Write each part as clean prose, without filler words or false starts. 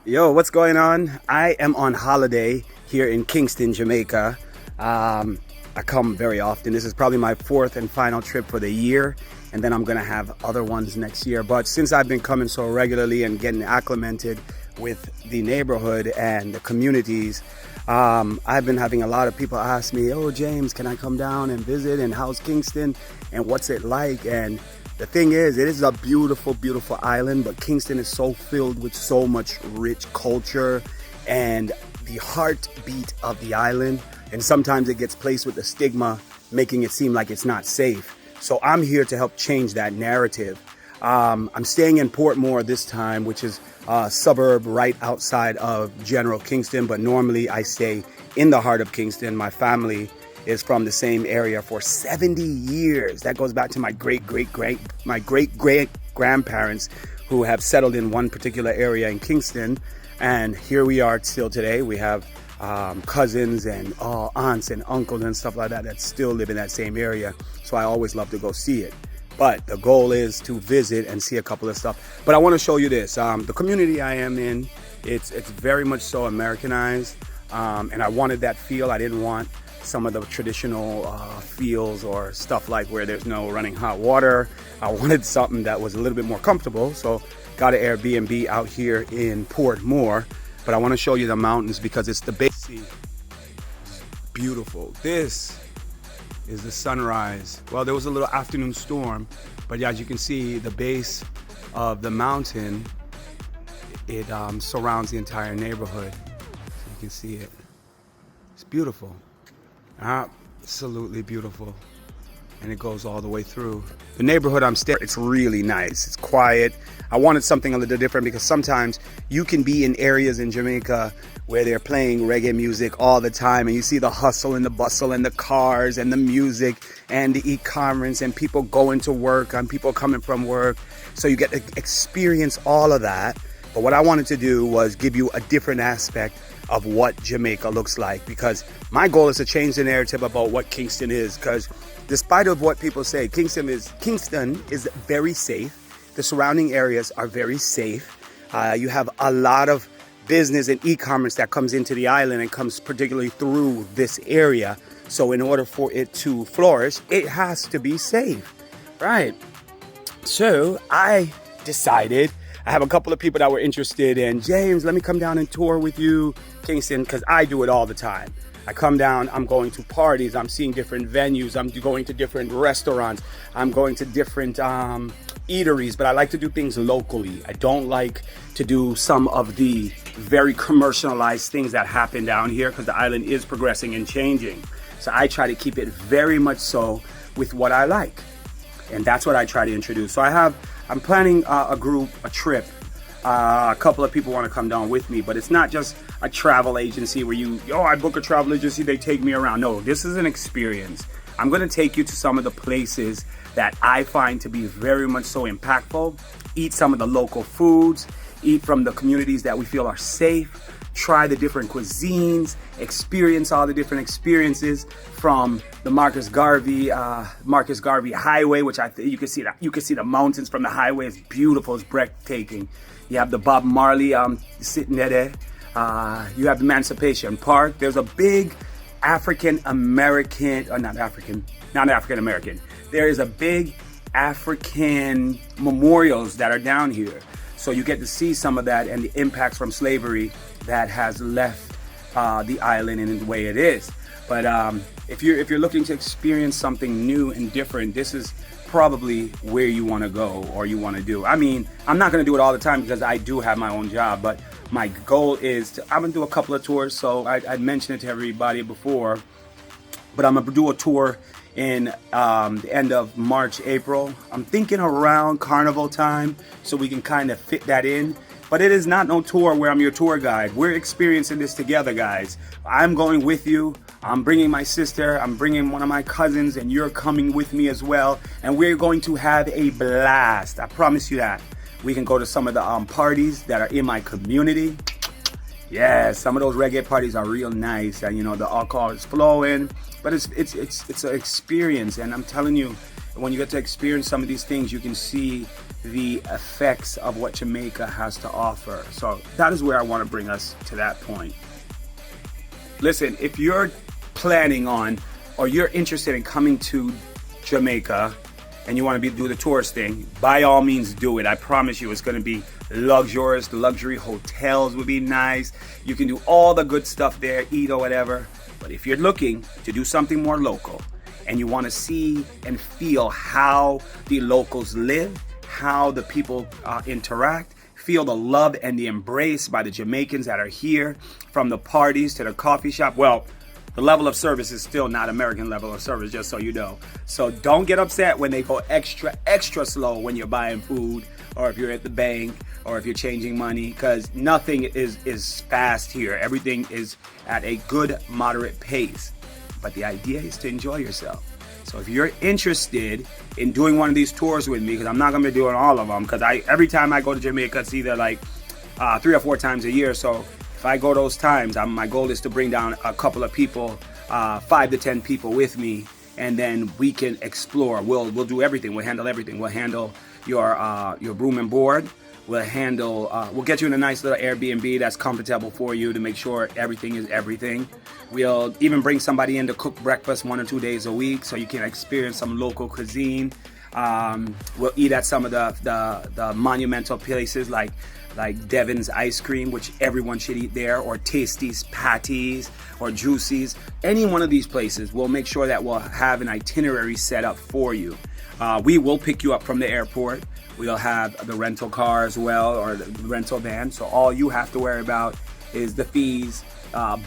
Yo, what's going on? I am on holiday here in Kingston, Jamaica. I come very often. This is probably my fourth and final trip for the year, and then I'm gonna have other ones next year. But since I've been coming so regularly and getting acclimated with the neighborhood and the communities, I've been having a lot of people ask me, "Oh, James, can I come down and visit? And how's Kingston? And what's it like?" And the thing is, it is a beautiful, beautiful island, but Kingston is so filled with so much rich culture and the heartbeat of the island. And sometimes it gets placed with the stigma, making it seem like it's not safe. So I'm here to help change that narrative. I'm staying in Portmore this time, which is a suburb right outside of General Kingston, but normally I stay in the heart of Kingston. My family is from the same area for 70 years. That goes back to my great grandparents who have settled in one particular area in Kingston. And here we are still today. We have cousins and aunts and uncles and stuff like that still live in that same area. So I always love to go see it. But the goal is to visit and see a couple of stuff. But I want to show you this. The community I am in, it's very much so Americanized. And I wanted that feel. I didn't want some of the traditional feels or stuff like where there's no running hot water. I wanted something that was a little bit more comfortable. So got an Airbnb out here in Portmore. But I want to show you the mountains because it's the base. It's beautiful. This is the sunrise. Well, there was a little afternoon storm, but as you can see, the base of the mountain, it surrounds the entire neighborhood. So you can see it. It's beautiful. Absolutely beautiful. And it goes all the way through. The neighborhood I'm staying, it's really nice. It's quiet. I wanted something a little different because sometimes you can be in areas in Jamaica where they're playing reggae music all the time and you see the hustle and the bustle and the cars and the music and the e-commerce and people going to work and people coming from work. So you get to experience all of that. But what I wanted to do was give you a different aspect of what Jamaica looks like, because my goal is to change the narrative about what Kingston is, because despite of what people say, Kingston is very safe. The surrounding areas are very safe. You have a lot of business and e-commerce that comes into the island and comes particularly through this area. So in order for it to flourish, it has to be safe, right? So I decided, I have a couple of people that were interested in, James, let me come down and tour with you Kingston, because I do it all the time. I come down, I'm going to parties, I'm seeing different venues, I'm going to different restaurants, I'm going to different eateries, but I like to do things locally. I don't like to do some of the very commercialized things that happen down here because the island is progressing and changing. So I try to keep it very much so with what I like. And that's what I try to introduce. So I'm planning a trip. A couple of people want to come down with me, but it's not just a travel agency where I book a travel agency, they take me around. No, this is an experience. I'm going to take you to some of the places that I find to be very much so impactful. Eat some of the local foods, eat from the communities that we feel are safe, try the different cuisines, experience all the different experiences from the Marcus Garvey Highway, which you can see the mountains from the highway. It's beautiful, it's breathtaking. You have the Bob Marley sitting there. You have Emancipation Park. There's a big African American. There is a big African memorials that are down here. So you get to see some of that and the impacts from slavery that has left the island in the way it is. But if you're looking to experience something new and different, this is probably where you want to go or you want to do. I mean, I'm not going to do it all the time because I do have my own job, but my goal is I'm going to do a couple of tours. So I mentioned it to everybody before, but I'm going to do a tour in the end of March, April. I'm thinking around carnival time so we can kind of fit that in. But it is not no tour where I'm your tour guide. We're experiencing this together, guys. I'm going with you. I'm bringing my sister. I'm bringing one of my cousins, and you're coming with me as well. And we're going to have a blast. I promise you that. We can go to some of the parties that are in my community. Yeah, some of those reggae parties are real nice. The alcohol is flowing, but it's an experience. And I'm telling you, when you get to experience some of these things, you can see the effects of what Jamaica has to offer. So that is where I want to bring us to that point. Listen, if you're planning on or you're interested in coming to Jamaica and you want to do the tourist thing, by all means do it. I promise you it's going to be luxurious. The luxury hotels will be nice. You can do all the good stuff there, eat or whatever. But if you're looking to do something more local and you want to see and feel how the locals live, how the people interact, feel the love and the embrace by the Jamaicans that are here, from the parties to the coffee shop. Well, the level of service is still not American level of service, just so you know. So don't get upset when they go extra slow when you're buying food, or if you're at the bank, or if you're changing money, because nothing is fast here. Everything is at a good, moderate pace. But the idea is to enjoy yourself. So if you're interested in doing one of these tours with me, because I'm not going to be doing all of them, because every time I go to Jamaica, it's either like 3 or 4 times a year. So if I go those times, my goal is to bring down a couple of people, 5 to 10 people with me, and then we can explore. We'll do everything. We'll handle everything. We'll handle your room and board. We'll get you in a nice little Airbnb that's comfortable for you to make sure everything is everything. We'll even bring somebody in to cook breakfast 1 or 2 days a week so you can experience some local cuisine. We'll eat at some of the monumental places like Devon's ice cream, which everyone should eat there, or Tasty's patties, or Juicy's. Any one of these places, we'll make sure that we'll have an itinerary set up for you. We will pick you up from the airport. We'll have the rental car as well, or the rental van. So all you have to worry about is the fees.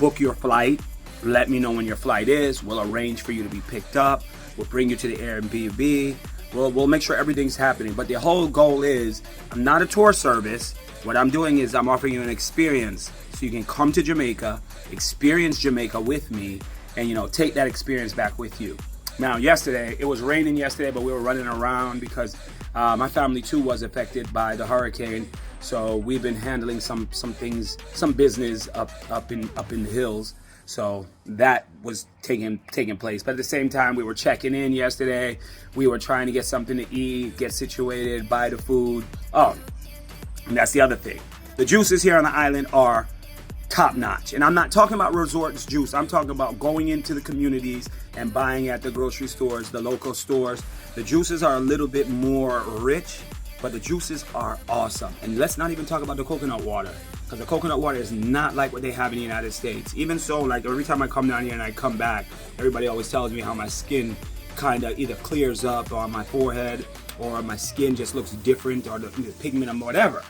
Book your flight. Let me know when your flight is. We'll arrange for you to be picked up. We'll bring you to the Airbnb. We'll make sure everything's happening. But the whole goal is, I'm not a tour service. What I'm doing is I'm offering you an experience so you can come to Jamaica, experience Jamaica with me, and take that experience back with you. Now, yesterday, it was raining yesterday, but we were running around because my family too was affected by the hurricane. So we've been handling some things, some business up in the hills. So that was taking place. But at the same time, we were checking in yesterday. We were trying to get something to eat, get situated, buy the food. Oh, and that's the other thing. The juices here on the island are top notch. And I'm not talking about resorts juice. I'm talking about going into the communities and buying at the grocery stores, the local stores. The juices are a little bit more rich, but the juices are awesome. And let's not even talk about the coconut water, because the coconut water is not like what they have in the United States. Even so, like every time I come down here and I come back, everybody always tells me how my skin kind of either clears up on my forehead, or my skin just looks different, or the pigment or whatever.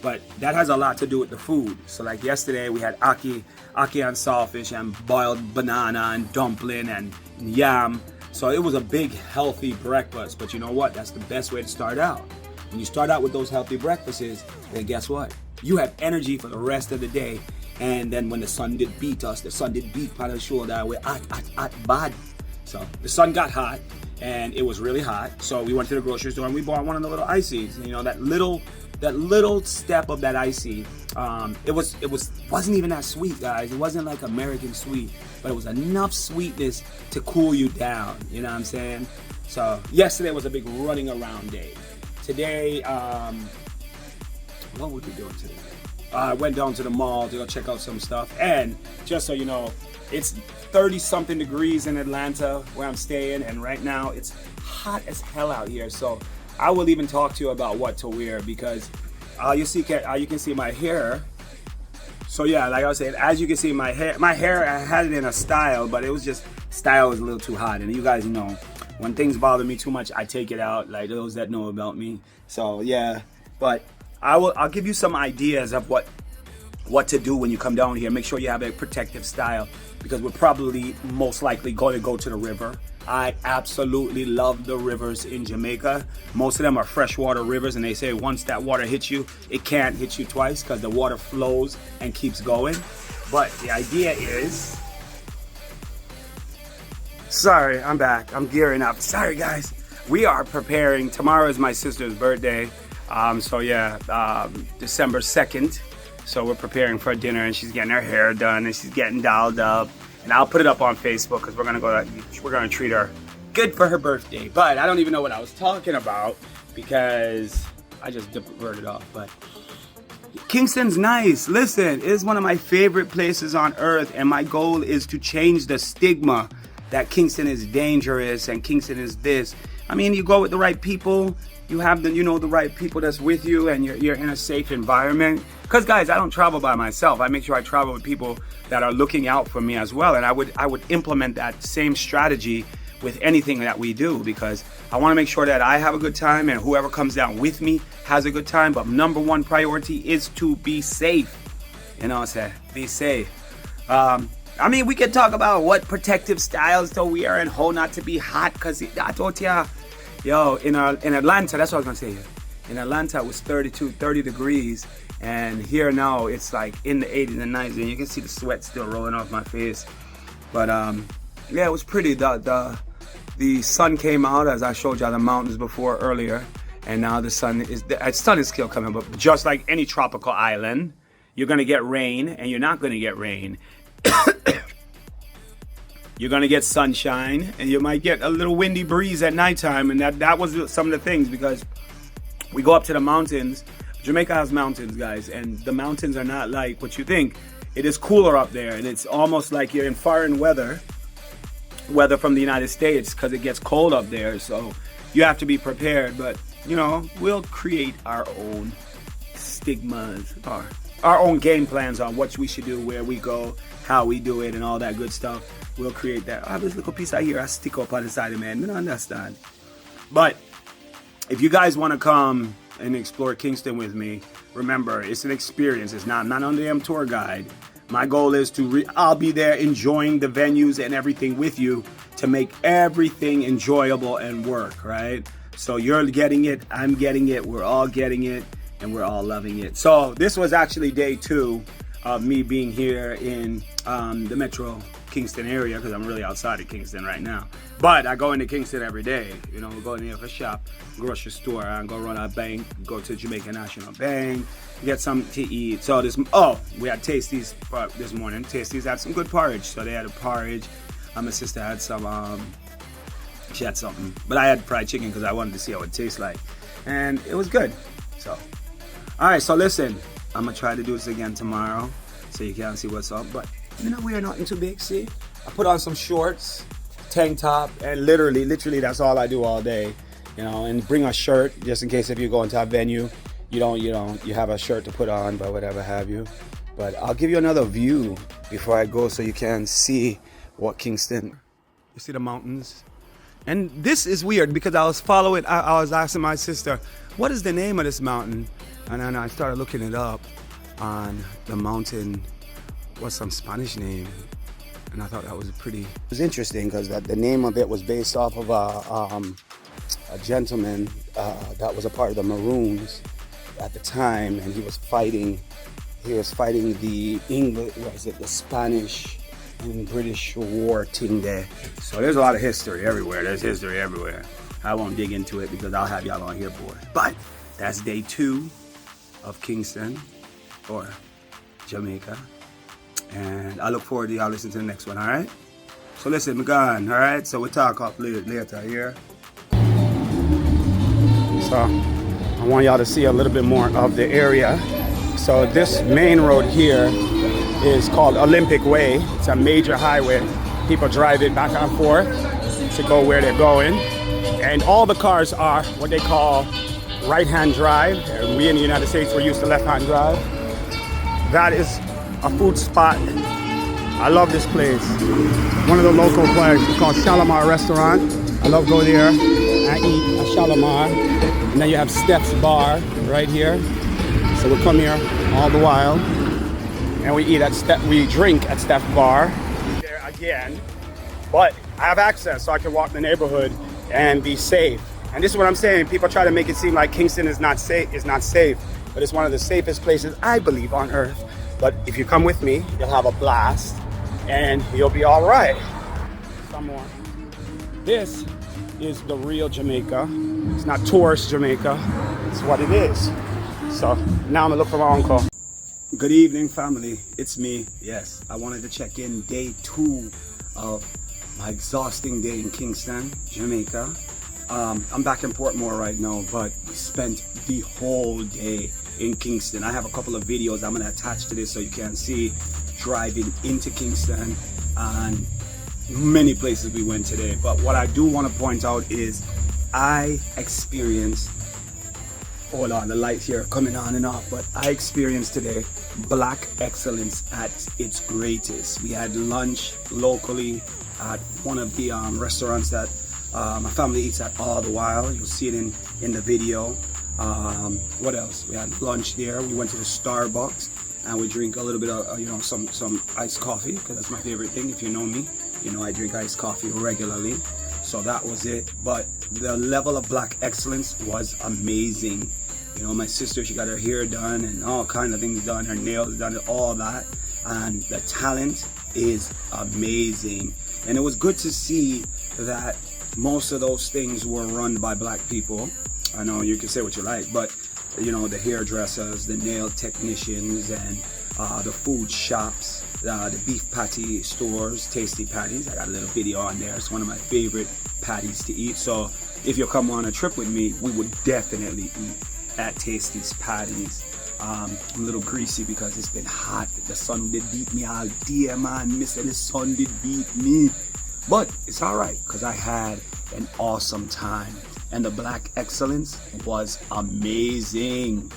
But that has a lot to do with the food. So like yesterday we had ackee and saltfish and boiled banana and dumpling and yam. So it was a big healthy breakfast. But you know what? That's the best way to start out. When you start out with those healthy breakfasts, then guess what? You have energy for the rest of the day. And then when the sun did beat us, the sun did beat on the shoulder, we're hot bad. So the sun got hot and it was really hot. So we went to the grocery store and we bought one of the little ices. That little step of that icy, it wasn't even that sweet, guys. It wasn't like American sweet, but it was enough sweetness to cool you down. You know what I'm saying? So yesterday was a big running around day. Today, what were we doing today? I went down to the mall to go check out some stuff. And just so you know, it's 30-something degrees in Atlanta where I'm staying, and right now it's hot as hell out here. So I will even talk to you about what to wear, because you can see my hair. So yeah, like I was saying, as you can see my hair, I had it in a style, but it was just, style was a little too hot. And you guys know, when things bother me too much, I take it out, like those that know about me. So yeah, but I'll give you some ideas of what to do when you come down here. Make sure you have a protective style, because we're probably most likely going to go to the river. I absolutely love the rivers in Jamaica. Most of them are freshwater rivers, and they say once that water hits you, it can't hit you twice because the water flows and keeps going. But the idea is, sorry, I'm back. I'm gearing up. Sorry, guys. We are preparing. Tomorrow is my sister's birthday. So yeah, December 2nd. So we're preparing for dinner, and she's getting her hair done, and she's getting dolled up. And I'll put it up on Facebook, because we're gonna treat her good for her birthday. But I don't even know what I was talking about, because I just diverted off, but Kingston's nice. Listen, it's one of my favorite places on earth, and my goal is to change the stigma that Kingston is dangerous and Kingston is this. I mean, you go with the right people, you have the right people that's with you, and you're in a safe environment. Because guys, I don't travel by myself. I make sure I travel with people that are looking out for me as well, and I would implement that same strategy with anything that we do, because I want to make sure that I have a good time and whoever comes down with me has a good time. But number one priority is to be safe. You know what I'm saying? Be safe. I mean, we can talk about what protective styles to wear and how not to be hot, because I told ya, yo, in Atlanta, that's what I was gonna say. In Atlanta, it was 30 degrees, and here now it's like in the 80s and 90s, and you can see the sweat still rolling off my face. But yeah, it was pretty. The sun came out, as I showed y'all the mountains before earlier, and now the sun is still coming. But just like any tropical island, you're gonna get rain and you're not gonna get rain. You're gonna get sunshine and you might get a little windy breeze at nighttime, and that was some of the things, because we go up to the mountains. Jamaica has mountains, guys, and the mountains are not like what you think. It is cooler up there, and it's almost like you're in foreign weather from the United States, because it gets cold up there. So you have to be prepared. But you know, we'll create our own stigmas, or our own game plans on what we should do, where we go, how we do it, and all that good stuff. We'll create that. I have this little piece out here I stick up on the side of man. I don't understand. But if you guys want to come and explore Kingston with me, remember, it's an experience. I'm not on the tour guide. My goal is I'll be there enjoying the venues and everything with you to make everything enjoyable and work, right? So you're getting it, I'm getting it, we're all getting it, and we're all loving it. So this was actually day 2 of me being here in the Metro Kingston area, because I'm really outside of Kingston right now. But I go into Kingston every day. You know, we go in here for shop, grocery store, and go run a bank, go to Jamaican National Bank, get something to eat. So we had Tasties this morning. Tasties had some good porridge. So they had a porridge. My sister had she had something. But I had fried chicken because I wanted to see how it tastes like. And it was good. So, all right, so listen, I'm going to try to do this again tomorrow so you can see what's up. But you know, we are nothing too big, see? I put on some shorts, tank top, and literally that's all I do all day. You know, and bring a shirt just in case if you go into a venue, you have a shirt to put on, but whatever have you. But I'll give you another view before I go so you can see what Kingston. You see the mountains? And this is weird because I was asking my sister, what is the name of this mountain? And then I started looking it up on the mountain. What's some Spanish name? And I thought that was it was interesting because the name of it was based off of a gentleman that was a part of the Maroons at the time, and he was fighting the the Spanish and British war thing there. So there's a lot of history everywhere. There's history everywhere. I won't dig into it because I'll have y'all on here for it. But that's day 2 of Kingston, or Jamaica. And I look forward to y'all listening to the next one, all right? So listen, we're gone, all right? So we'll talk up later here. So I want y'all to see a little bit more of the area. So this main road here is called Olympic Way. It's a major highway. People drive it back and forth to go where they're going. And all the cars are what they call right-hand drive. And we in the United States, we're used to left-hand drive. That is a food spot. I love this place. One of the local places called Shalimar Restaurant. I love go there and eat at Shalimar. And then you have Steph's Bar right here. So we come here all the while, and we drink at Steph's Bar. There again, but I have access so I can walk the neighborhood and be safe. And this is what I'm saying. People try to make it seem like Kingston is not safe, but it's one of the safest places I believe on earth. But if you come with me, you'll have a blast and you'll be all right. Some more. This is the real Jamaica. It's not tourist Jamaica. It's what it is. So now I'm gonna look for my uncle. Good evening, family. It's me. Yes, I wanted to check in day 2 of my exhausting day in Kingston, Jamaica. I'm back in Portmore right now, but we spent the whole day in Kingston. I have a couple of videos I'm gonna attach to this so you can see driving into Kingston and many places we went today. But what I do want to point out is I experienced, hold on, the light here coming on and off, but I experienced today black excellence at its greatest. We had lunch locally at one of the restaurants that my family eats at all the while. You'll see it in the video. What else? We had lunch there. We went to the Starbucks and we drink a little bit of you know, some iced coffee, because that's my favorite thing. If you know me, you know I drink iced coffee regularly. So that was it. But the level of black excellence was amazing. You know, my sister, she got her hair done and all kind of things done, her nails done, all that, and the talent is amazing. And it was good to see that most of those things were run by black people. I know you can say what you like, but you know, the hairdressers, the nail technicians, and the food shops, the beef patty stores, Tasty Patties. I got a little video on there. It's one of my favorite patties to eat. So if you come on a trip with me, we would definitely eat at Tasty's Patties. I'm a little greasy because it's been hot. The sun did beat me all day, man. Missing the sun did beat me. But it's all right because I had an awesome time. And the black excellence was amazing.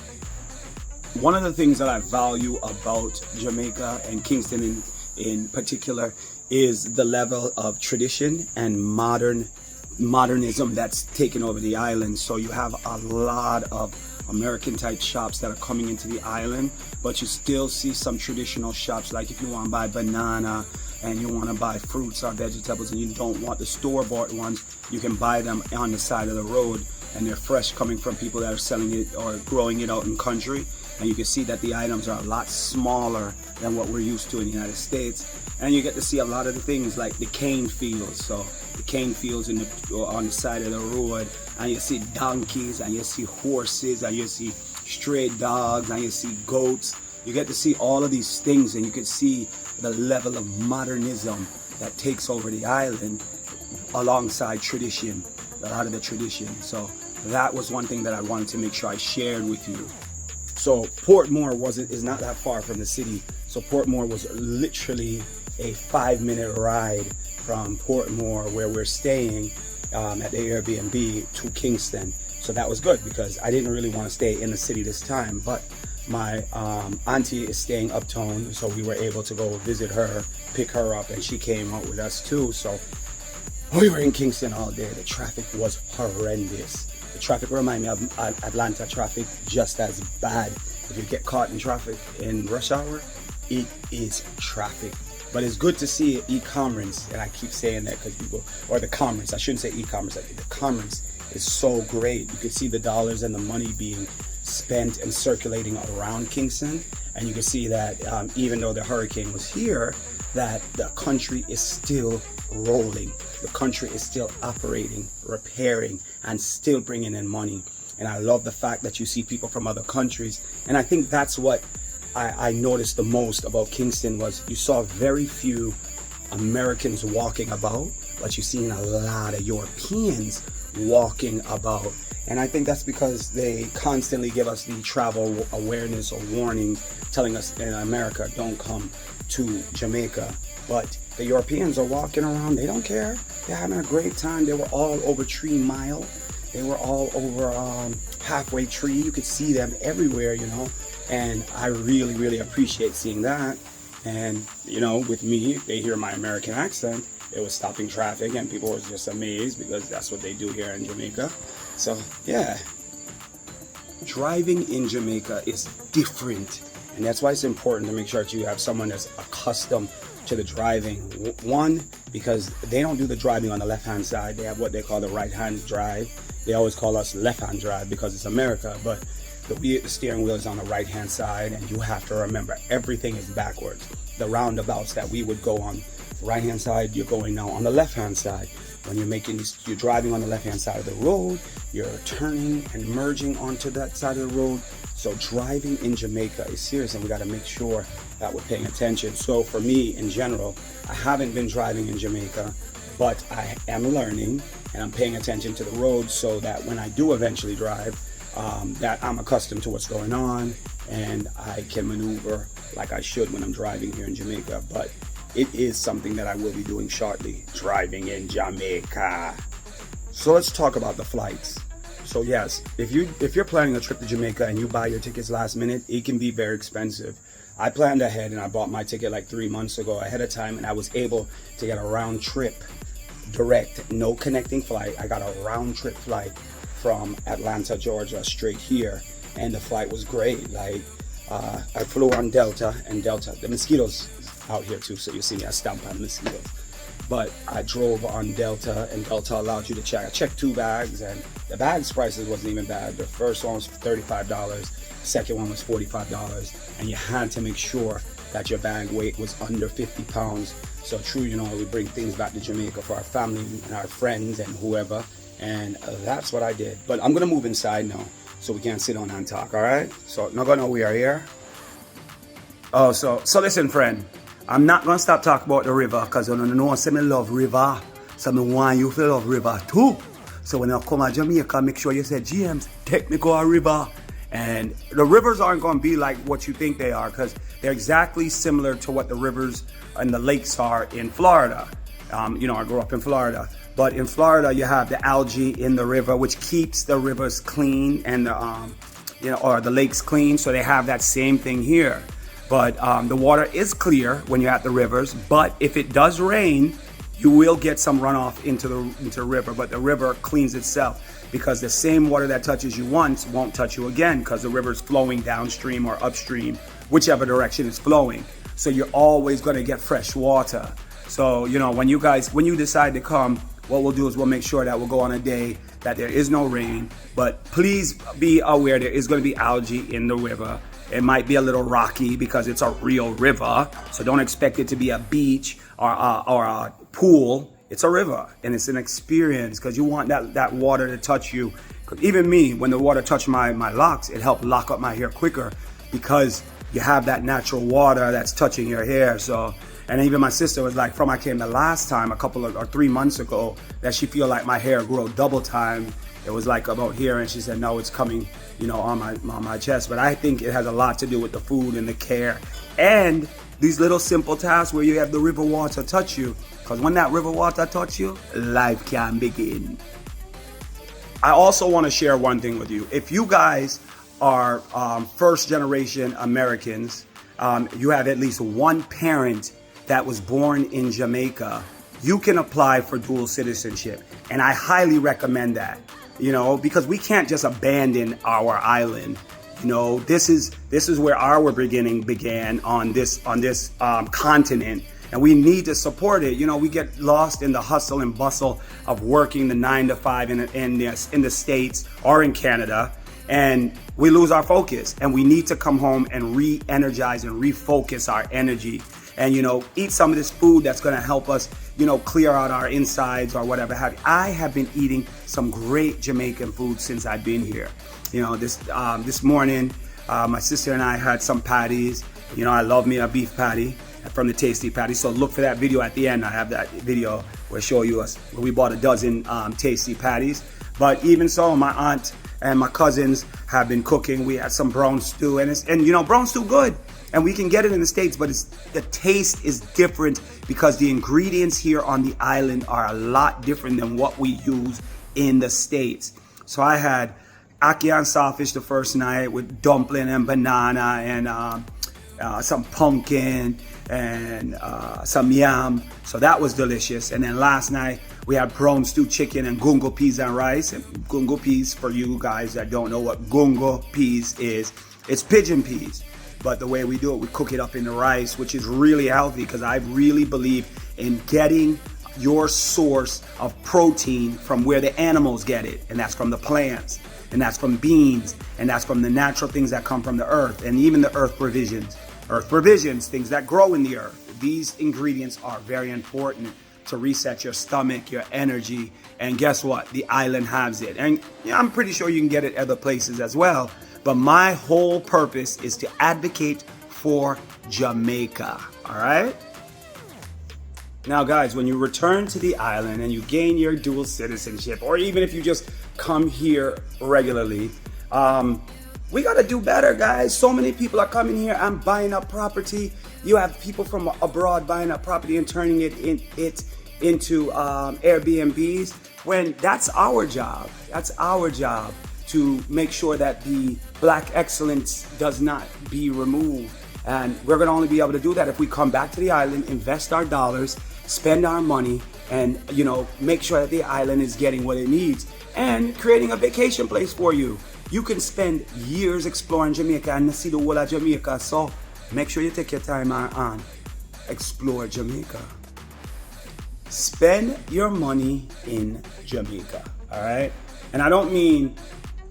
One of the things that I value about Jamaica and Kingston in particular is the level of tradition and modernism that's taken over the island. So you have a lot of American type shops that are coming into the island, but you still see some traditional shops, like if you want to buy banana and you want to buy fruits or vegetables and you don't want the store-bought ones, you can buy them on the side of the road and they're fresh, coming from people that are selling it or growing it out in country. And you can see that the items are a lot smaller than what we're used to in the United States. And you get to see a lot of the things like the cane fields. So the cane fields on the side of the road, and you see donkeys, and you see horses, and you see stray dogs, and you see goats. You get to see all of these things, and you can see the level of modernism that takes over the island alongside tradition, a lot of the tradition. So that was one thing that I wanted to make sure I shared with you. So Portmore is not that far from the city. So Portmore was literally a 5-minute ride from Portmore, where we're staying at the Airbnb, to Kingston. So that was good because I didn't really want to stay in the city this time, but my auntie is staying uptown, so we were able to go visit her, pick her up, and she came out with us too. So we were in Kingston all day. The traffic was horrendous. The traffic reminded me of Atlanta traffic, just as bad. If you get caught in traffic in rush hour, it is traffic. But it's good to see e-commerce, and I keep saying that because people, or the commerce, I shouldn't say e-commerce, the commerce is so great. You can see the dollars and the money being spent and circulating around Kingston, and you can see that even though the hurricane was here, that the country is still rolling. The country is still operating, repairing, and still bringing in money. And I love the fact that you see people from other countries. And I think that's what I noticed the most about Kingston, was you saw very few Americans walking about, but you've seen a lot of Europeans walking about. And I think that's because they constantly give us the travel awareness or warnings telling us in America, don't come to Jamaica. But the Europeans are walking around, they don't care. They're having a great time. They were all over 3 Mile. They were all over Halfway Tree. You could see them everywhere, you know. And I really, really appreciate seeing that. And, you know, with me, they hear my American accent. It was stopping traffic and people were just amazed because that's what they do here in Jamaica. So, yeah. Driving in Jamaica is different. And that's why it's important to make sure that you have someone that's accustomed to the driving. One, because they don't do the driving on the left-hand side. They have what they call the right-hand drive. They always call us left-hand drive because it's America, but the steering wheel is on the right-hand side, and you have to remember everything is backwards. The roundabouts that we would go on the right-hand side, you're going now on the left-hand side. When you're driving on the left-hand side of the road, you're turning and merging onto that side of the road. So driving in Jamaica is serious, and we got to make sure that we're paying attention. So for me, in general, I haven't been driving in Jamaica, but I am learning and I'm paying attention to the road so that when I do eventually drive, that I'm accustomed to what's going on and I can maneuver like I should when I'm driving here in Jamaica. But it is something that I will be doing shortly, driving in Jamaica. So let's talk about the flights. So yes, if you're planning a trip to Jamaica and you buy your tickets last minute, it can be very expensive. I planned ahead and I bought my ticket like 3 months ago ahead of time, and I was able to get a round trip direct, no connecting flight. I got a round trip flight from Atlanta, Georgia, straight here, and the flight was great. Like I flew on Delta, and Delta, the mosquitoes out here too, so you see me, I stomp on mosquitoes. But I drove on Delta, and Delta allowed you to check. I checked 2 bags, and the bags prices wasn't even bad. The first one was $35, second one was $45, and you had to make sure that your bag weight was under 50 pounds. So true, you know, we bring things back to Jamaica for our family and our friends and whoever, and that's what I did. But I'm gonna move inside now, so we can sit on and talk, all right? So not gonna know we are here. Oh, so listen, friend. I'm not gonna stop talking about the river, because you know I say me love river. So I want you to love river too. So when I come to Jamaica, make sure you say, James, take me to a river. And the rivers aren't gonna be like what you think they are, because they're exactly similar to what the rivers and the lakes are in Florida. You know, I grew up in Florida. But in Florida, you have the algae in the river, which keeps the rivers clean and the, you know, or the lakes clean. So they have that same thing here. But the water is clear when you're at the rivers. But if it does rain, you will get some runoff into the river. But the river cleans itself, because the same water that touches you once won't touch you again, because the river's flowing downstream or upstream, whichever direction it's flowing. So you're always going to get fresh water. So, you know, when you decide to come, what we'll do is we'll make sure that we'll go on a day that there is no rain. But please be aware there is going to be algae in the river. It might be a little rocky because it's a real river. So don't expect it to be a beach or a pool. It's a river, and it's an experience, because you want that water to touch you. Even me, when the water touched my locks, it helped lock up my hair quicker, because you have that natural water that's touching your hair. So, and even my sister was like, from I came the last time, a couple of or 3 months ago, that she feel like my hair grew double time. It was like about here, and she said, no, it's coming, you know, on my chest. But I think it has a lot to do with the food and the care and these little simple tasks where you have the river water touch you. Because when that river water touch you, life can begin. I also want to share one thing with you. If you guys are first generation Americans, you have at least one parent that was born in Jamaica, you can apply for dual citizenship. And I highly recommend that, you know, because we can't just abandon our island. You know, this is where our beginning began on this continent, and we need to support it. You know, we get lost in the hustle and bustle of working the 9 to 5 in the States or in Canada, and we lose our focus. And we need to come home and re-energize and refocus our energy, and, you know, eat some of this food that's going to help us, you know, clear out our insides or whatever have you. I have been eating some great Jamaican food since I've been here. You know, this morning, my sister and I had some patties. You know, I love me a beef patty from the Tasty Patty. So look for that video at the end. I have that video where I show you where we bought a dozen Tasty Patties. But even so, my aunt and my cousins have been cooking. We had some brown stew, and you know, brown stew good. And we can get it in the States, but the taste is different, because the ingredients here on the island are a lot different than what we use in the States. So I had ackee and sawfish the first night with dumpling and banana and some pumpkin and some yam. So that was delicious. And then last night we had brown stew chicken and gungo peas and rice. And gungo peas, for you guys that don't know what gungo peas is, it's pigeon peas. But the way we do it, we cook it up in the rice, which is really healthy, because I really believe in getting your source of protein from where the animals get it. And that's from the plants, and that's from beans, and that's from the natural things that come from the earth, and even the earth provisions. Earth provisions, things that grow in the earth. These ingredients are very important to reset your stomach, your energy, and guess what? The island has it. And yeah, I'm pretty sure you can get it other places as well. But my whole purpose is to advocate for Jamaica, all right? Now, guys, when you return to the island and you gain your dual citizenship, or even if you just come here regularly, we gotta do better, guys. So many people are coming here and buying up property. You have people from abroad buying up property and turning it into Airbnbs, when that's our job. That's our job to make sure that the black excellence does not be removed. And we're gonna only be able to do that if we come back to the island, invest our dollars, spend our money, and make sure that the island is getting what it needs and creating a vacation place for you. You can spend years exploring Jamaica and see the whole of Jamaica, so make sure you take your time on explore Jamaica. Spend your money in Jamaica, all right? And I don't mean,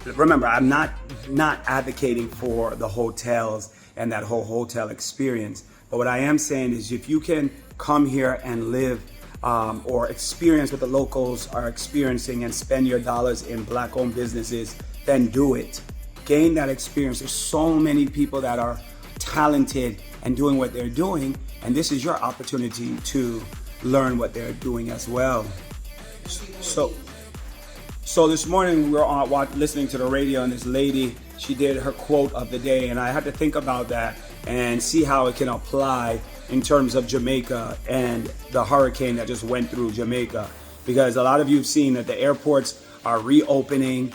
remember, I'm not advocating for the hotels and that whole hotel experience. But what I am saying is, if you can come here and live or experience what the locals are experiencing and spend your dollars in black-owned businesses, then do it. Gain that experience. There's so many people that are talented and doing what they're doing, and this is your opportunity to learn what they're doing as well. So this morning we were listening to the radio, and this lady, she did her quote of the day, and I had to think about that and see how it can apply in terms of Jamaica and the hurricane that just went through Jamaica. Because a lot of you have seen that the airports are reopening,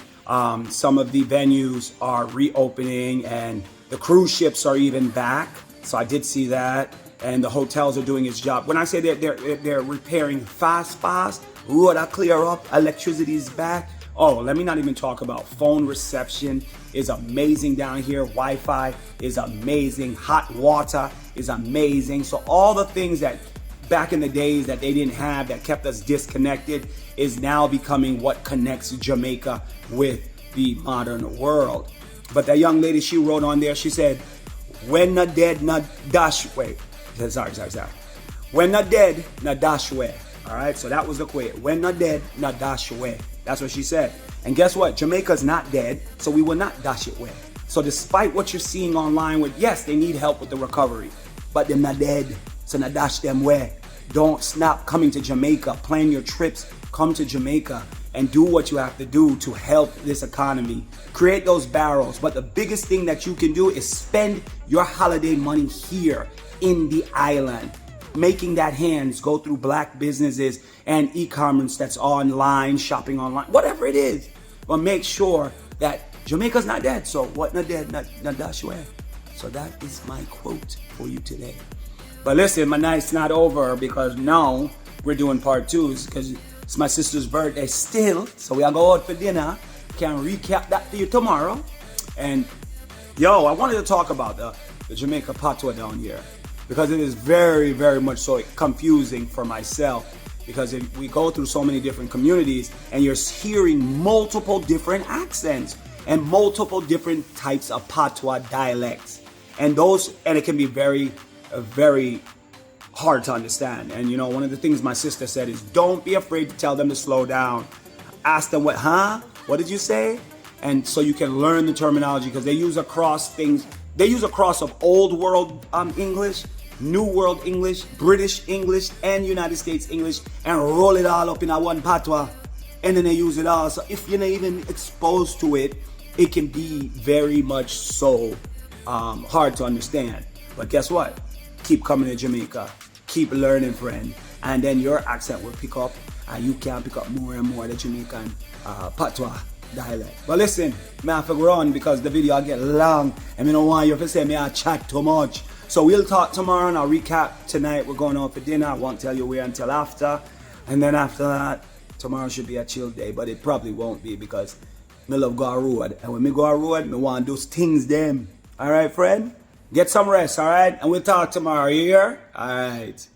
some of the venues are reopening, and the cruise ships are even back. So I did see that, and the hotels are doing its job. When I say they're repairing fast, road are clear up, electricity is back. Oh, let me not even talk about phone reception is amazing down here. Wi-Fi is amazing. Hot water is amazing. So all the things that back in the days that they didn't have, that kept us disconnected, is now becoming what connects Jamaica with the modern world. But that young lady, she wrote on there, she said, when not dead, not dash way. Sorry. When not dead, not dash way. All right, so that was the quote. When not dead, not dash away. That's what she said. And guess what? Jamaica's not dead, so we will not dash it away. So despite what you're seeing online with, yes, they need help with the recovery, but they're not dead, so not dash them away. Don't stop coming to Jamaica. Plan your trips. Come to Jamaica and do what you have to do to help this economy. Create those barrels. But the biggest thing that you can do is spend your holiday money here in the island. Making that hands go through black businesses and e-commerce that's online, shopping online, whatever it is. But make sure that Jamaica's not dead. So what not dead, not dash away. So that is my quote for you today. But listen, my night's not over, because now we're doing part 2s, because it's my sister's birthday still. So we are go out for dinner. Can recap that for you tomorrow. And yo, I wanted to talk about the Jamaica patois down here, because it is very, very much so confusing for myself, because we go through so many different communities and you're hearing multiple different accents and multiple different types of patois dialects. And it can be very, very hard to understand. And one of the things my sister said is, don't be afraid to tell them to slow down. Ask them what did you say? And so you can learn the terminology, because they use a cross of old world English, New World English, British English, and United States English, and roll it all up in a one patois, and then they use it all. So if you're not even exposed to it, it can be very much so hard to understand. But guess what? Keep coming to Jamaica. Keep learning, friend. And then your accent will pick up, and you can pick up more and more the Jamaican patois dialect. But listen, I have to run because the video get long, and I don't want you to say I chat too much. So we'll talk tomorrow, and I'll recap tonight. We're going out for dinner. I won't tell you where until after. And then after that, tomorrow should be a chill day, but it probably won't be, because me love go on road. And when me go on road, me want to do things them. All right, friend? Get some rest, all right? And we'll talk tomorrow, you hear? All right.